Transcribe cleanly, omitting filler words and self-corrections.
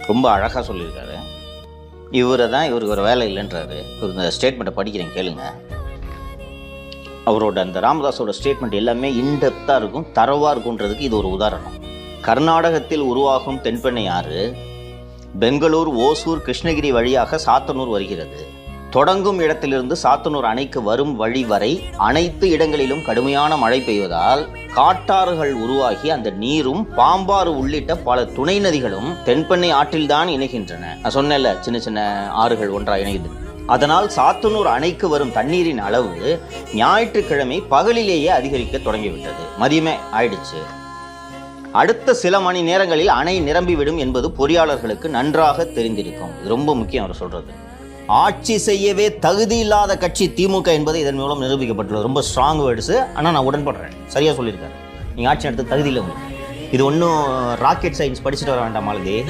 ரொம்ப அழகாக சொல்லியிருக்காரு. இவருக்கு ஒரு வேலை இல்லைன்றாரு. இந்த ஸ்டேட்மெண்ட்டை படிக்கிறேன் கேளுங்க. அவரோட அந்த ராமதாஸோட ஸ்டேட்மெண்ட் எல்லாமே இன்டெப்த்தாக இருக்கும், தரவாக இருக்குன்றதுக்கு இது ஒரு உதாரணம். கர்நாடகத்தில் உருவாகும் தென்பெண்ணை ஆறு பெங்களூர், ஓசூர், கிருஷ்ணகிரி வழியாக சாத்தனூர் வருகிறது. தொடங்கும் இடத்திலிருந்து சாத்தனூர் அணைக்கு வரும் வழி வரை அனைத்து இடங்களிலும் கடுமையான மழை பெய்வதால் காட்டாறுகள் உருவாகி அந்த நீரும் பாம்பாறு உள்ளிட்ட பல துணை நதிகளும் தென்பெண்ணை ஆற்றில்தான் இணைகின்றன. நான் சொன்னேன்ல, சின்ன சின்ன ஆறுகள் ஒன்றாக இணையுது. அதனால் சாத்தனூர் அணைக்கு வரும் தண்ணீரின் அளவு ஞாயிற்றுக்கிழமை பகலிலேயே அதிகரிக்க தொடங்கிவிட்டது. மதியமே ஆயிடுச்சு. அடுத்த சில மணி நேரங்களில் அணை நிரம்பிவிடும் என்பது பொறியாளர்களுக்கு நன்றாக தெரிந்திருக்கும். இது ரொம்ப முக்கியம் அவர் சொல்றது. ஆட்சி செய்யவே தகுதி இல்லாத கட்சி திமுக என்பது இதன் மூலம் நிரூபிக்கப்பட்டுள்ளது. ரொம்ப ஸ்ட்ராங் வேர்ட்ஸு, ஆனால் நான் உடன்படுறேன். சரியாக சொல்லியிருக்காரு. நீங்கள் ஆட்சி நடத்த தகுதி இல்லை உங்களுக்கு. இது ஒன்றும் ராக்கெட் சயின்ஸ் படிச்சுட்டு வர வேண்டாம் மாலதி.